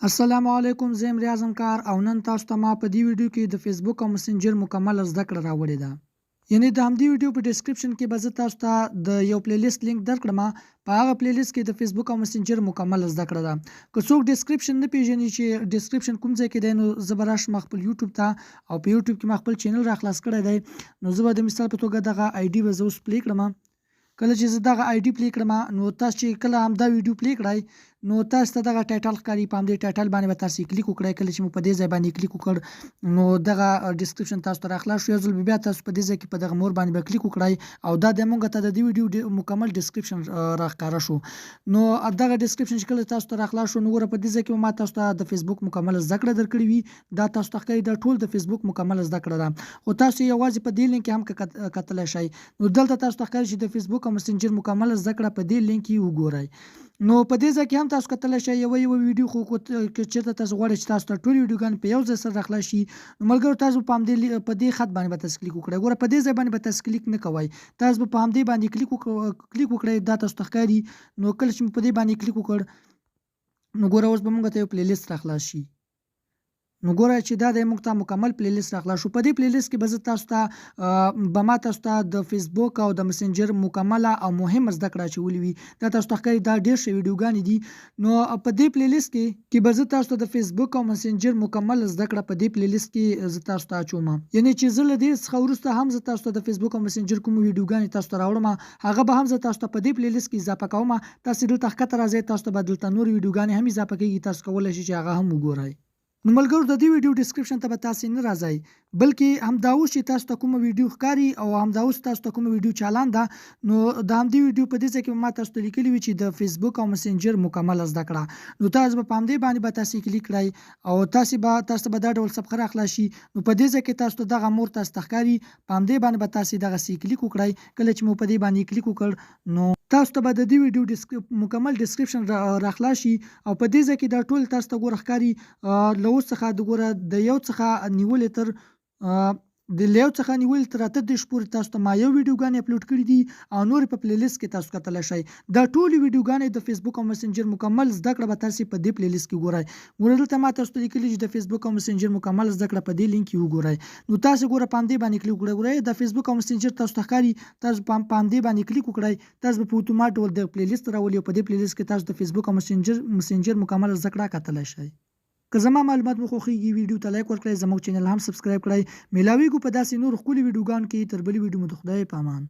السلام علیکم، زه یم ریاض کار او نن تاسو ته ما په دې ویډیو کې د فیسبوک او مسنجر مکمل زده کړه راوړې ده. یعنی د همدې ویډیو په ډسکرپشن کې به زه تاسو ته د یو پلی لیست لینک درکړم. په هغه پلی لیست کې د فیسبوک او مسنجر مکمل زده کړه ده. که څوک ډسکرپشن نه پیژني چې ډسکرپشن کوم ځای کې دی، نو زه به راشم خپل یوټیوب ته او په یوټیوب کې ما خپل چینل را خلاص کړی دی. نو زه به د مثال په توګه دغه آی ډي به زه اوس پلی کړم. کله چې زه دغه آی ډي پلی کړم، نو تاسو چې کله همدا ویډیو پلی کړئ، نو تاسو ته دغه ټایټل ښکاري. په همدې ټایټل باندې به تاسو کلیک وکړئ. کله چې مو په دې ځای باندې کلیک وکړ، نو دغه ډسکرپشن تاسو ته راخلاص شو. یو ځل بیا تاسو په دې ځای کې په دغه مور باندې به کلیک وکړئ او دا د موږ ته د دې ویډیو مکمل ډسکرپشن راښکاره شو. نو دغه ډسکرپشن چې کله تاسو ته راخلاص شو، نو ګوره په دې ځای کې ما تاسو ته د فیسبوک مکمل زده کړه درکړې وي. دا تاسو ته ښکاري دا ټول د فیسبوک مکمل زده کړه ده، خو تاسو یوازې په دې لینک کې هم کتلی شئ. نو دلته تاسو ته ښکاري چې د فیسبوک او مسنجر مکمل زده کړه په دې لینک کې وګورئ. نو په دې ځای کې هم تاسو کتلی شئ یوه ویډیو، خو که چېرته تاسو غواړئ چې تاسو ته ټولې ویډیوګانې په یو ځای سره راخلاص شي، نو ملګرو تاسو په دې خط باندې به تاسو کلیک وکړئ. ګوره په دې ځای باندې به تاسو کلیک نه کوئ، تاسو به په همدې باندې کلیک وکړئ. دا تاسو ته ښکاري. نو کله چې مو په دې باندې کلیک وکړ، نو ګوره اوس به موږ ته یو پلی لیست راخلاص شي. نو ګوره چې دا د موږ ته مکمل پلی لیست راخلاص شو. په دې پلی لیست کې به زه تاسو ته ما تاسو ته د فیسبوک او د مسنجر مکمله او مهمه زده کړه اچولې وي. دا تاسو ته ښکاري دا ډېر ښه ویډیوګانې دي. نو په دې پلی لیست کې به زه تاسو ته د فیسبوک او مسنجر مکمل زده کړه په دې پلی لیست کې زه تاسو ته اچوم. یعنی چې زه له دې څخه وروسته هم زه تاسو ته د فیسبوک او مسنجر کوم ویډیوګانې تاسو ته راوړم، هغه به هم زه تاسو ته په دې پلی لیست کې اضافه کوم. تاسو دلته ښکته راځئ، تاسو ته به دلته نور ویډیوګانې هم اضافه کېږي، تاسو کولی شئ چې هغه هم وګورئ. نو ملګرو د دې ویډیو ډسکرپشن ته به تاسو نه راځئ، بلکې همدا اوس چې تاسو ته کومه ویډیو ښکاري او همدا اوس تاسو ته کومه ویډیو چالان ده، نو د همدې ویډیو په دې ځای کې ما تاسو ته لیکلي وي چې د فیسبوک او مسنجر مکمل زده کړه. نو تاسو به په همدې باندې به تاسو کلیک کړئ او تاسو به دا ډول صفحه راخلاص شي. نو په دې ځای کې تاسو ته دغه مور تاسو ته ښکاري، په همدې باندې به تاسو دغسې کلیک وکړئ. کله چې مو په دې باندې کلیک وکړ، نو تاسو ته به د دې ویډیو مکمل ډسکرپشن راخلاص شي. او په دې ځای کې دا ټول تاسو ته ګوره ښکاري له اوس څخه د ګوره د یو څخه نیولې تر د یو څخه نیولې تر 8 پورې تاسو ته ما یو ویډیوګانې اپلوډ کړي دي او نورې په پلی لیست کې تاسو کتلی شئ. دا ټولې ویډیوګانې د فیسبوک او مسنجر مکمل زده کړه به تاسو په دې پلی لیست کې ګورئ. ګوره دلته ما تاسو ته لیکلي چې د فیسبوک او مسنجر مکمل زده کړه په دې لینک کې وګورئ. نو تاسو ګوره په همدې باندې کلیک وکړئ. ګوره د فیسبوک او مسنجر تاسو ته ښکاري، تاسو په همدې باندې کلیک وکړئ. تاسو به په اتومات ډول د پلی لیست راولي او په دې پلی لیست کې تاسو د فیسبوک او مسنجر مکمل زده کړه کتلی شئ. که زما معلومات مو خوښیږي، ویډیو ته لایک ورکړئ، زموږ چینل هم سبسکرایب کړئ. میلاویږو په داسې نور ښکلي ویډیوګانو کې. تر بلې ویډیو مو د خدای په امان.